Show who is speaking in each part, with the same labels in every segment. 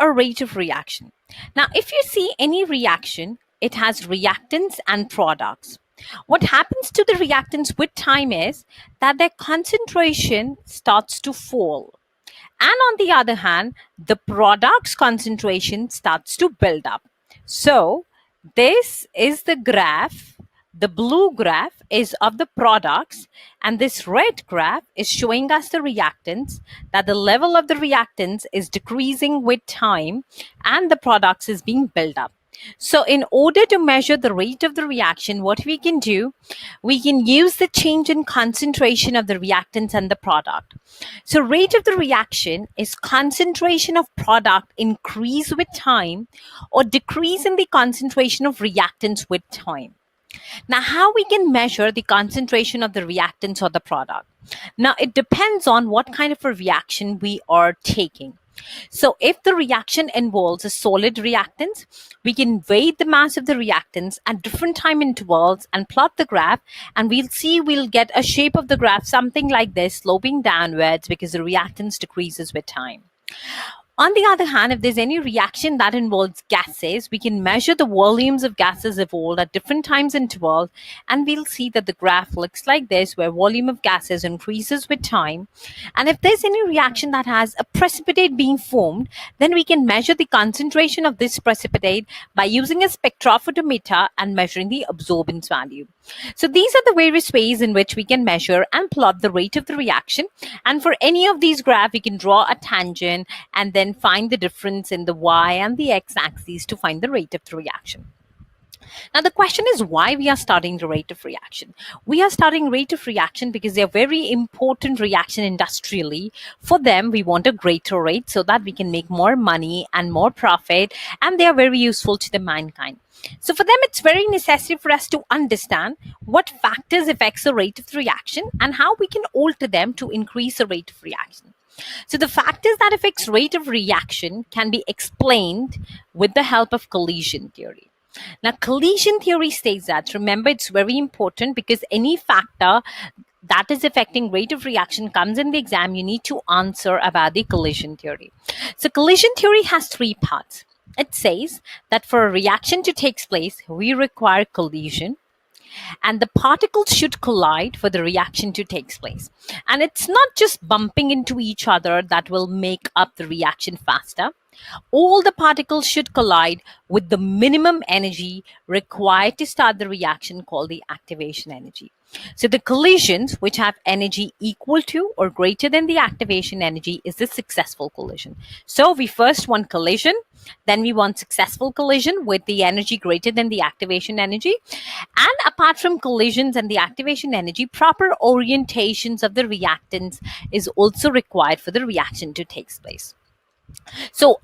Speaker 1: a rate of reaction? Now, if you see any reaction, it has reactants and products. What happens to the reactants with time is that their concentration starts to fall. And on the other hand, the product's concentration starts to build up. So this is the graph. The blue graph is of the products, and this red graph is showing us the reactants, that the level of the reactants is decreasing with time and the products is being built up. So in order to measure the rate of the reaction, what we can do, we can use the change in concentration of the reactants and the product. So rate of the reaction is concentration of product increase with time or decrease in the concentration of reactants with time. Now, how we can measure the concentration of the reactants or the product? Now, it depends on what kind of a reaction we are taking. So if the reaction involves a solid reactants, we can weigh the mass of the reactants at different time intervals and plot the graph, and we'll get a shape of the graph something like this, sloping downwards because the reactants decreases with time. On the other hand, if there's any reaction that involves gases, we can measure the volumes of gases evolved at different times intervals, and we'll see that the graph looks like this, where volume of gases increases with time. And if there's any reaction that has a precipitate being formed, then we can measure the concentration of this precipitate by using a spectrophotometer and measuring the absorbance value. So these are the various ways in which we can measure and plot the rate of the reaction. And for any of these graphs, we can draw a tangent and then find the difference in the y and the x axes to find the rate of the reaction. Now, the question is why we are studying the rate of reaction. We are studying rate of reaction because they are very important reaction industrially. For them, we want a greater rate so that we can make more money and more profit, and they are very useful to the mankind. So for them, it's very necessary for us to understand what factors affects the rate of the reaction and how we can alter them to increase the rate of reaction. So the factors that affects rate of reaction can be explained with the help of collision theory. Now, collision theory states that, remember, it's very important because any factor that is affecting rate of reaction comes in the exam, you need to answer about the collision theory. So collision theory has three parts. It says that for a reaction to take place, we require collision, and the particles should collide for the reaction to take place. And it's not just bumping into each other that will make up the reaction faster. All the particles should collide with the minimum energy required to start the reaction, called the activation energy. So the collisions which have energy equal to or greater than the activation energy is the successful collision. So we first want collision, then we want successful collision with the energy greater than the activation energy. And apart from collisions and the activation energy, proper orientations of the reactants is also required for the reaction to take place. So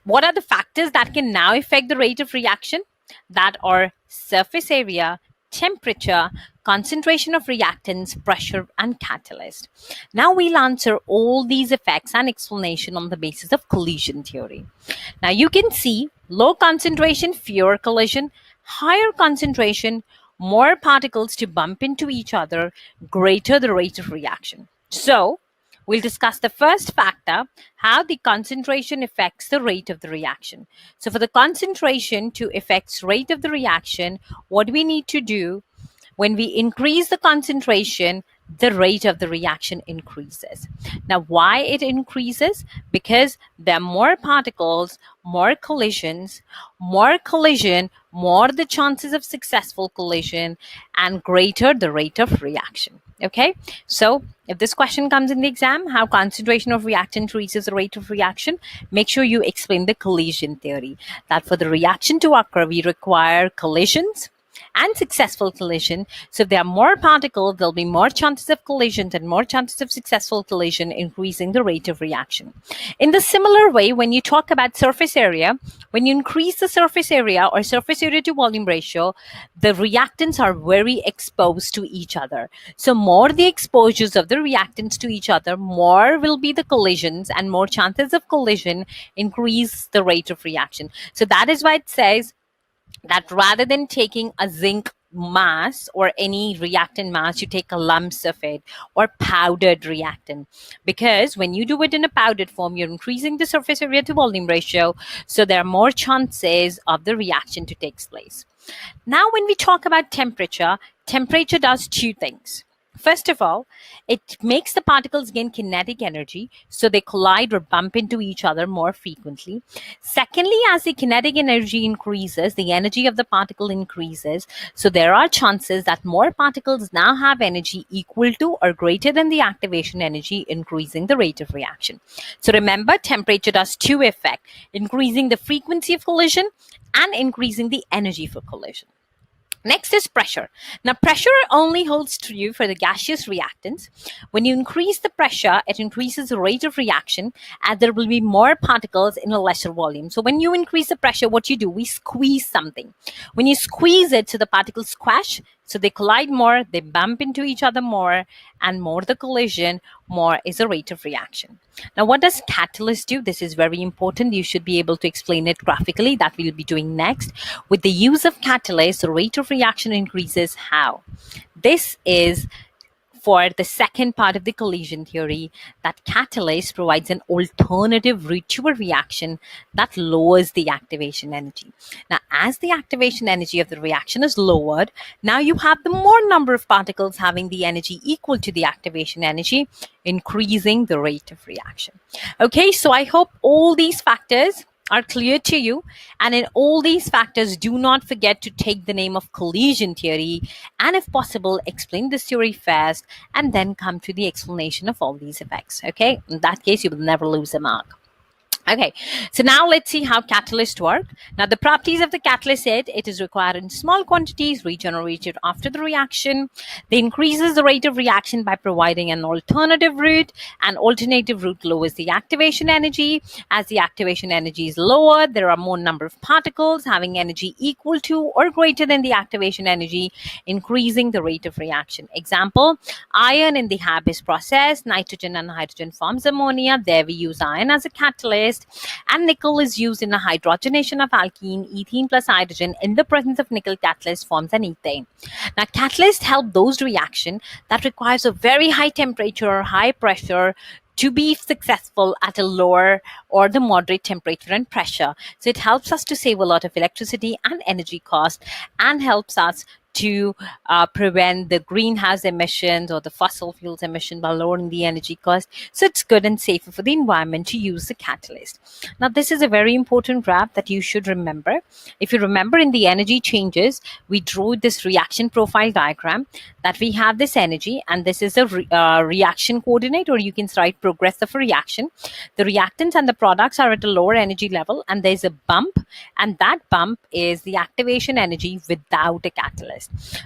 Speaker 1: what are the factors that can now affect the rate of reaction? That are surface area, temperature, concentration of reactants, pressure, and catalyst. Now we'll answer all these effects and explanation on the basis of collision theory. Now you can see low concentration, fewer collision, higher concentration, more particles to bump into each other, greater the rate of reaction. So we'll discuss the first factor, how the concentration affects the rate of the reaction. So for the concentration to affect rate of the reaction, what we need to do, when we increase the concentration, the rate of the reaction increases. Now, why it increases? Because there are more particles, more collisions, more collision, more the chances of successful collision, and greater the rate of reaction. Okay, so if this question comes in the exam, how concentration of reactant increases the rate of reaction, make sure you explain the collision theory, that for the reaction to occur, we require collisions and successful collision. So if there are more particles, there'll be more chances of collisions and more chances of successful collision, increasing the rate of reaction. In the similar way, when you talk about surface area, when you increase the surface area or surface area to volume ratio, the reactants are very exposed to each other. So more the exposures of the reactants to each other, more will be the collisions, and more chances of collision increase the rate of reaction. So that is why it says that rather than taking a zinc mass or any reactant mass, you take a lumps of it or powdered reactant, because when you do it in a powdered form, you're increasing the surface area to volume ratio, so there are more chances of the reaction to take place. Now, when we talk about temperature, temperature does two things. First of all, it makes the particles gain kinetic energy, so they collide or bump into each other more frequently. Secondly, as the kinetic energy increases, the energy of the particle increases, so there are chances that more particles now have energy equal to or greater than the activation energy, increasing the rate of reaction. So remember, temperature does two effects: increasing the frequency of collision and increasing the energy for collision. Next is pressure. Now, pressure only holds true for the gaseous reactants. When you increase the pressure, it increases the rate of reaction, and there will be more particles in a lesser volume. So when you increase the pressure, what you do, we squeeze something. When you squeeze it, so the particles squash, so they collide more, they bump into each other more, and more the collision, more is the rate of reaction. Now, what does catalyst do? This is very important. You should be able to explain it graphically. That we'll be doing next. With the use of catalyst, the rate of reaction increases. How? This is for the second part of the collision theory, that catalyst provides an alternative route to a reaction that lowers the activation energy. Now, as the activation energy of the reaction is lowered, now you have the more number of particles having the energy equal to the activation energy, increasing the rate of reaction. Okay, so I hope all these factors are clear to you, and in all these factors, do not forget to take the name of collision theory, and if possible, explain this theory first and then come to the explanation of all these effects. Okay, in that case, you will never lose a mark. Okay, so now let's see how catalysts work. Now, the properties of the catalyst said it is required in small quantities, regenerated after the reaction. They increases the rate of reaction by providing an alternative route. An alternative route lowers the activation energy. As the activation energy is lower, there are more number of particles having energy equal to or greater than the activation energy, increasing the rate of reaction. Example, iron in the Habeas process, nitrogen and hydrogen forms ammonia. There we use iron as a catalyst. And nickel is used in a hydrogenation of alkene. Ethene plus hydrogen in the presence of nickel catalyst forms an ethane. Now, catalysts help those reactions that requires a very high temperature or high pressure to be successful at a lower or the moderate temperature and pressure. So it helps us to save a lot of electricity and energy cost, and helps us to prevent the greenhouse emissions or the fossil fuels emission by lowering the energy cost. So it's good and safer for the environment to use the catalyst. Now, this is a very important graph that you should remember. If you remember, in the energy changes, we drew this reaction profile diagram, that we have this energy, and this is a reaction coordinate, or you can write progress of a reaction. The reactants and the products are at a lower energy level, and there's a bump, and that bump is the activation energy without a catalyst.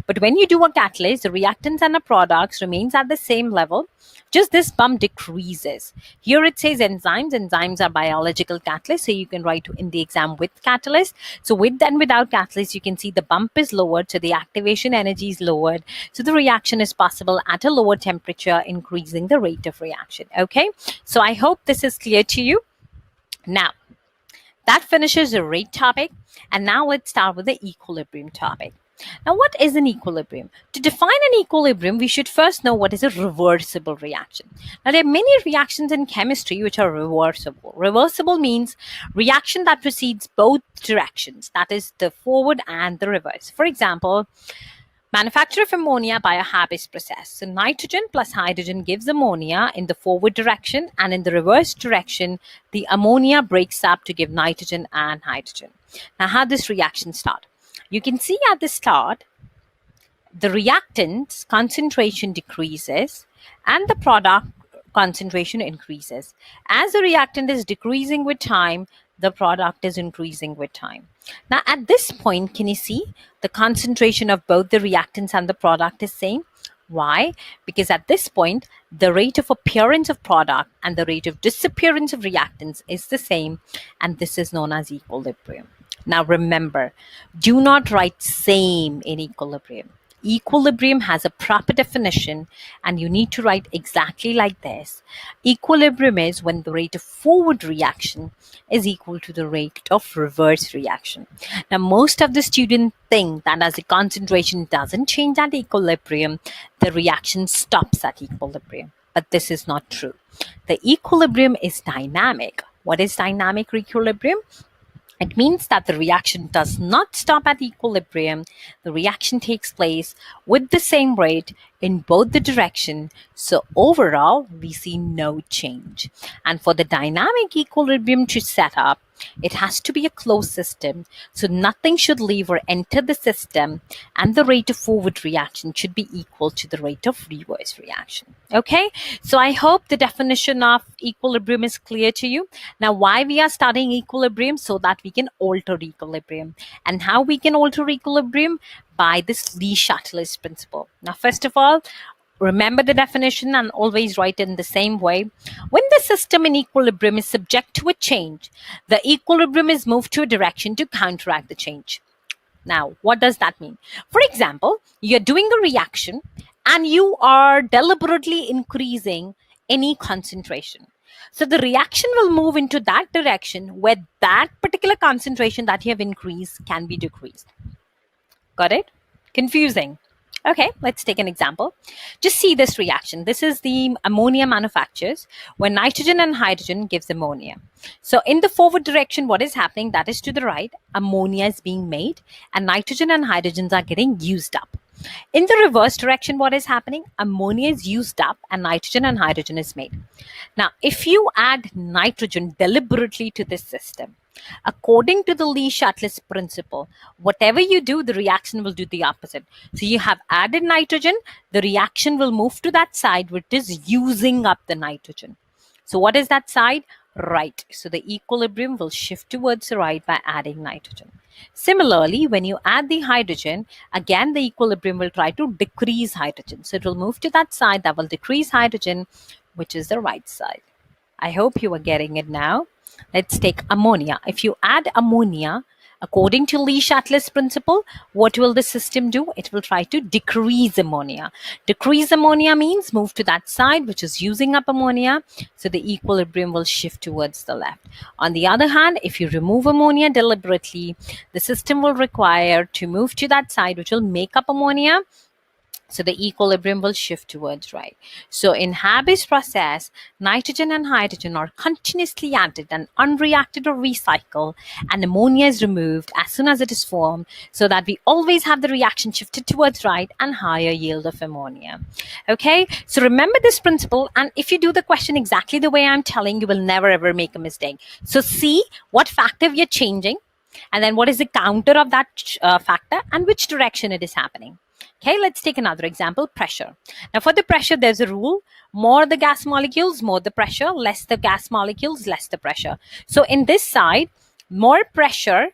Speaker 1: But when you do a catalyst, the reactants and the products remains at the same level, just this bump decreases. Here it says enzymes. Enzymes are biological catalysts, so you can write in the exam with catalyst. So with and without catalyst, you can see the bump is lowered, so the activation energy is lowered, so the reaction is possible at a lower temperature, increasing the rate of reaction. Okay, so I hope this is clear to you. Now, that finishes the rate topic, and now let's start with the equilibrium topic. Now, what is an equilibrium? To define an equilibrium, we should first know what is a reversible reaction. Now, there are many reactions in chemistry which are reversible. Reversible means reaction that proceeds both directions, that is the forward and the reverse. For example, manufacture of ammonia by a Habeas process. So nitrogen plus hydrogen gives ammonia in the forward direction, and in the reverse direction, the ammonia breaks up to give nitrogen and hydrogen. Now, how this reaction starts? You can see at the start, the reactant's concentration decreases and the product concentration increases. As the reactant is decreasing with time, the product is increasing with time. Now, at this point, can you see the concentration of both the reactants and the product is same? Why? Because at this point, the rate of appearance of product and the rate of disappearance of reactants is the same, and this is known as equilibrium. Now remember, do not write same in equilibrium. equilibrium has a proper definition, and you need to write exactly like this. Equilibrium is when the rate of forward reaction is equal to the rate of reverse reaction. Now, most of the students think that as the concentration doesn't change at equilibrium, the reaction stops at equilibrium. But this is not true. The equilibrium is dynamic. What is dynamic equilibrium? It means that the reaction does not stop at equilibrium. The reaction takes place with the same rate in both the direction. So overall, we see no change. And for the dynamic equilibrium to set up, it has to be a closed system. So nothing should leave or enter the system, and the rate of forward reaction should be equal to the rate of reverse reaction. Okay, so I hope the definition of equilibrium is clear to you. Now, why we are studying equilibrium? So that we can alter equilibrium. And how we can alter equilibrium? By this Le-Chatelier's principle. Now, first of all, remember the definition and always write it in the same way. When the system in equilibrium is subject to a change, the equilibrium is moved to a direction to counteract the change. Now, what does that mean? For example, you're doing a reaction and you are deliberately increasing any concentration. So the reaction will move into that direction where that particular concentration that you have increased can be decreased. Got it? Confusing. Okay, let's take an example. Just see this reaction. This is the ammonia manufactures where nitrogen and hydrogen gives ammonia. So in the forward direction, what is happening? That is to the right, ammonia is being made and nitrogen and hydrogens are getting used up. In the reverse direction, what is happening? Ammonia is used up and nitrogen and hydrogen is made. Now, if you add nitrogen deliberately to this system, according to the Le-Chatelier's principle, whatever you do, the reaction will do the opposite. So you have added nitrogen, the reaction will move to that side which is using up the nitrogen. So what is that side? Right. So the equilibrium will shift towards the right by adding nitrogen. Similarly, when you add the hydrogen, again the equilibrium will try to decrease hydrogen. So it will move to that side that will decrease hydrogen, which is the right side. I hope you are getting it now. Let's take ammonia. If you add ammonia, according to Le-Chatelier's principle, what will the system do? It will try to decrease ammonia. Decrease ammonia means move to that side which is using up ammonia. So the equilibrium will shift towards the left. On the other hand, if you remove ammonia deliberately, the system will require to move to that side which will make up ammonia. So the equilibrium will shift towards right. So in Haber's process, nitrogen and hydrogen are continuously added and unreacted or recycled, and ammonia is removed as soon as it is formed, so that we always have the reaction shifted towards right and higher yield of ammonia. Okay, so remember this principle, and if you do the question exactly the way I'm telling, you will never ever make a mistake. So see what factor you're changing, and then what is the counter of that factor and which direction it is happening. Okay, let's take another example, pressure. Now for the pressure, there's a rule. More the gas molecules, more the pressure, less the gas molecules, less the pressure. So in this side, more pressure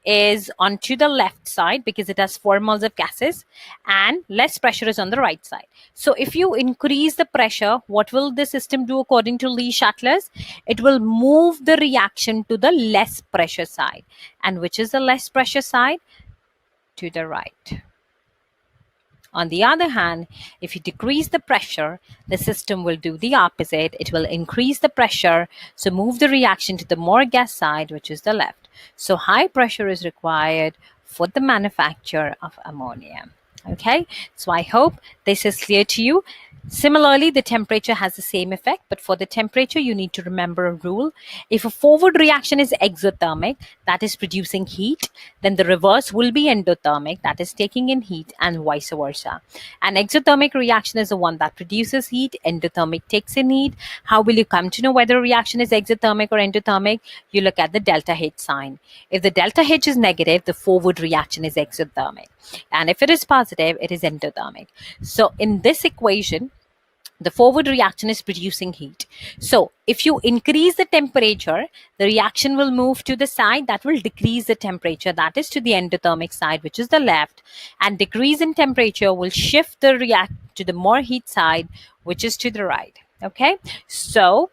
Speaker 1: is onto the left side because it has 4 moles of gases, and less pressure is on the right side. So if you increase the pressure, what will the system do according to Le-Chatelier's? It will move the reaction to the less pressure side. And which is the less pressure side? To the right. On the other hand, if you decrease the pressure, the system will do the opposite. It will increase the pressure, so move the reaction to the more gas side, which is the left. So high pressure is required for the manufacture of ammonia. Okay, so I hope this is clear to you. Similarly, the temperature has the same effect, but for the temperature, you need to remember a rule. If a forward reaction is exothermic, that is producing heat, then the reverse will be endothermic, that is taking in heat, and vice versa. An exothermic reaction is the one that produces heat, endothermic takes in heat. How will you come to know whether a reaction is exothermic or endothermic? You look at the delta H sign. If the delta H is negative, the forward reaction is exothermic. And if it is positive, it is endothermic. So in this equation, the forward reaction is producing heat. So if you increase the temperature, the reaction will move to the side that will decrease the temperature, that is to the endothermic side, which is the left, and decrease in temperature will shift the reaction to the more heat side, which is to the right. Okay, so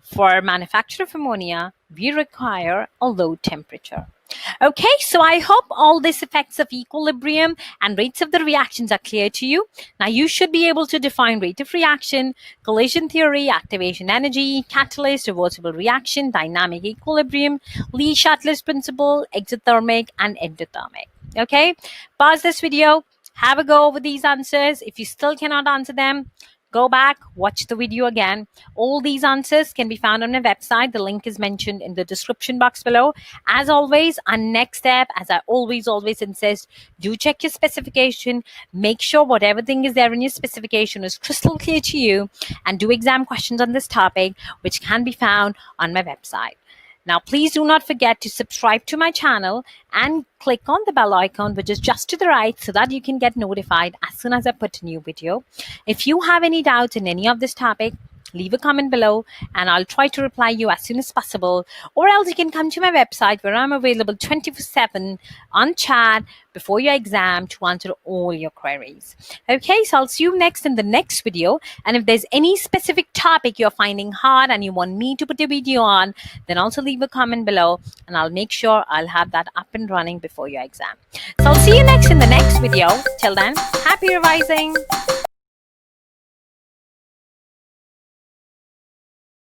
Speaker 1: for manufacture of ammonia, we require a low temperature. Okay, so I hope all these effects of equilibrium and rates of the reactions are clear to you. Now you should be able to define rate of reaction, collision theory, activation energy, catalyst, reversible reaction, dynamic equilibrium, Lee-Shatler's principle, exothermic and endothermic. Okay, pause this video, have a go over these answers. If you still cannot answer them, go back, watch the video again. All these answers can be found on my website. The link is mentioned in the description box below. As always, our next step, as I always insist, do check your specification. Make sure whatever thing is there in your specification is crystal clear to you, and do exam questions on this topic, which can be found on my website. Now, please do not forget to subscribe to my channel and click on the bell icon, which is just to the right, so that you can get notified as soon as I put a new video. If you have any doubts in any of this topic, leave a comment below and I'll try to reply you as soon as possible. Or else you can come to my website where I'm available 24/7 on chat before your exam to answer all your queries. Okay, so I'll see you next in the next video. And if there's any specific topic you're finding hard and you want me to put a video on, then also leave a comment below and I'll make sure I'll have that up and running before your exam. So I'll see you next in the next video. Till then, happy revising.